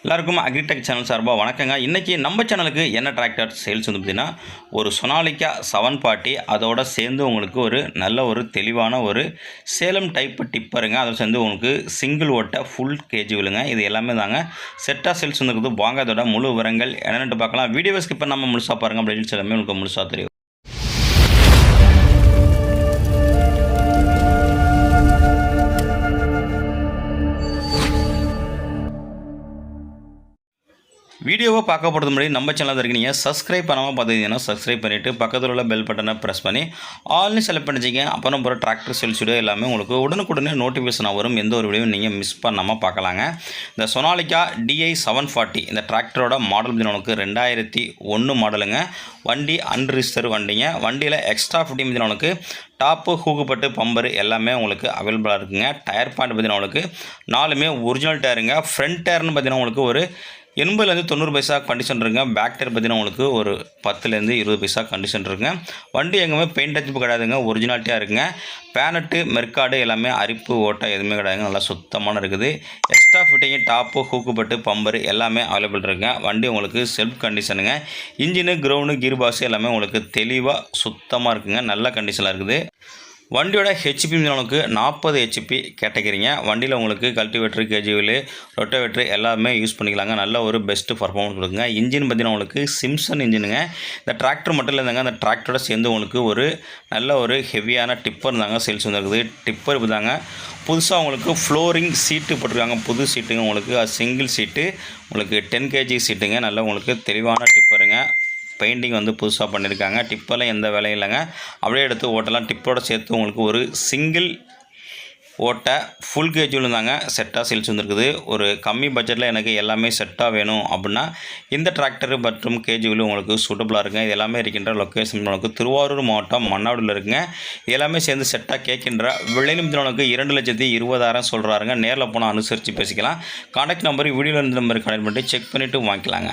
எல்லாருக்கும் agritech channel சார்பாக வணக்கங்க. இன்றைக்கி நம்ம சேனலுக்கு என்ன டிராக்டர் சேல்ஸ் வந்து பார்த்திங்கன்னா, ஒரு சொனாலிக்கா 740 அதோட சேர்ந்து உங்களுக்கு ஒரு நல்ல ஒரு தெளிவான ஒரு சேலம் டைப்பு டிப்பருங்க. அதோட சேர்ந்து உங்களுக்கு சிங்கிள் ஓட்ட ஃபுல் கேஜுவலுங்க. இது எல்லாமே தாங்க செட்டாக சேல்ஸ் வந்துருக்குது. வாங்க அதோட முழு விவரங்கள் என்னென்னு பார்க்கலாம். வீடியோவை ஸ்கிப் பண்ணாமல் முழுசாக பாருங்கள். அப்படின்னு எல்லாமே உங்களுக்கு முழுசாக தெரியும். வீடியோவை பார்க்க போகிறது முன்னாடி நம்ம சேனல் இருக்கீங்க சப்ஸ்கிரைப் பண்ணாமல் பார்த்துக்கிங்கன்னா சப்ஸ்கிரைப் பண்ணிவிட்டு பக்கத்தில் உள்ள பெல் பட்டனை ப்ரெஸ் பண்ணி ஆல்னு செலக்ட் பண்ணிச்சிங்க. அப்புறம் போகிற டிராக்டர் சேல்ஸ் வீடியோ எல்லாமே உங்களுக்கு உடனுக்குடனே நோட்டிஃபிகேஷன் வரும். எந்த ஒரு வீடியோவும் நீங்கள் மிஸ் பண்ணாமல் பார்க்கலாங்க. இந்த சொனாலிக்கா DI 740 இந்த டிராக்டரோட மாடல் உங்களுக்கு 2001 மாடலுங்க. வண்டி அன்ரிஜிஸ்டர் வண்டிங்க. வண்டியில் எக்ஸ்ட்ரா ஃபிட்டிங் பார்த்தீங்கன்னா உங்களுக்கு டாப்பு ஹூக்குப்பட்டு பம்பர் எல்லாமே உங்களுக்கு அவைலபிளாக இருக்குங்க. டயர் பாயிண்ட் பார்த்தீங்கன்னா உங்களுக்கு 4மே ஒரிஜினல் டயருங்க. ஃப்ரண்ட் டயர்னு பார்த்தீங்கன்னா உங்களுக்கு ஒரு 80லேருந்து 90 பைசா கண்டிஷன் இருக்குங்க. பேக் டயர் பார்த்தீங்கன்னா உங்களுக்கு ஒரு 10லேருந்து 20 பைசா கண்டிஷன் இருக்குங்க. வண்டி எங்கேயுமே பெயிண்ட் அடிப்பு கிடையாதுங்க. ஒரிஜினாலிட்டியாக இருக்குங்க. பேனட்டு மெர்க்காடு எல்லாமே அரிப்பு ஓட்டை எதுவுமே கிடையாதுங்க. நல்லா சுத்தமான இருக்குது. எக்ஸ்ட்ரா ஃபிட்டிங்கு டாப்பு ஹூக்குப்பட்டு பம்பர் எல்லாமே அவைலபிள் இருக்குங்க. வண்டி உங்களுக்கு செல்ஃப் கண்டிஷனுங்க. இன்ஜினு கிரவுண்டு கீர் பாக்ஸ் எல்லாமே உங்களுக்கு தெளிவாக சுத்தமாக இருக்குங்க. நல்ல கண்டிஷனில் இருக்குது. வண்டியோட ஹெச்பி உங்களுக்கு 40 ஹெச்பி கேட்டகிரிங்க. வண்டியில் உங்களுக்கு கல்டிவேட்டர் கேஜிவில் ரொட்டோவேட்டர் எல்லாமே யூஸ் பண்ணிக்கலாங்க. நல்ல ஒரு பெஸ்ட்டு பர்ஃபார்மன்ஸ் கொடுக்குங்க. இன்ஜின் பார்த்தீங்கன்னா உங்களுக்கு சிம்சன் இன்ஜினுங்க. இந்த டிராக்டர் மட்டும் இல்லைங்க, அந்த டிராக்டரோட சேர்ந்து உங்களுக்கு ஒரு நல்ல ஒரு ஹெவியான டிப்பர் தாங்க சேல்ஸ் வந்துருக்குது. டிப்பர் இப்போ தாங்க புதுசாக உங்களுக்கு ஃப்ளோரிங் சீட்டு போட்டிருக்காங்க. புது சீட்டுங்க உங்களுக்கு. அது சிங்கிள் சீட்டு உங்களுக்கு 10 kg சீட்டுங்க. நல்ல உங்களுக்கு தெளிவான டிப்பருங்க. பெயிண்டிங் வந்து புதுசாக பண்ணியிருக்காங்க. டிப்பெல்லாம் எந்த வேலையும் இல்லைங்க. அப்படியே எடுத்து ஓட்டலாம். டிப்போடு சேர்த்து உங்களுக்கு ஒரு சிங்கிள் ஓட்டை ஃபுல் கேஜுவல் தாங்க செட்டாக சேல்ஸ் வந்துருக்குது. ஒரு கம்மி பட்ஜெட்டில் எனக்கு எல்லாமே செட்டாக வேணும் அப்படின்னா இந்த டிராக்டரு மற்றும் கேஜுவலும் உங்களுக்கு சூட்டபுளாக இருக்குங்க. இது எல்லாமே இருக்கின்ற லொக்கேஷன் உங்களுக்கு திருவாரூர் மாவட்டம் மன்னாடியில் இருக்குங்க. எல்லாமே சேர்ந்து செட்டாக கேட்கின்ற விலையும் உங்களுக்கு 2,20,000 சொல்கிறாருங்க. நேரில் போனால் அனுசரித்து பேசிக்கலாம். கான்டாக்ட் நம்பர் வீடியோவில் இருந்த நம்பருக்கு கனெக்ட் பண்ணி செக் பண்ணிவிட்டு வாங்கிக்கலாங்க.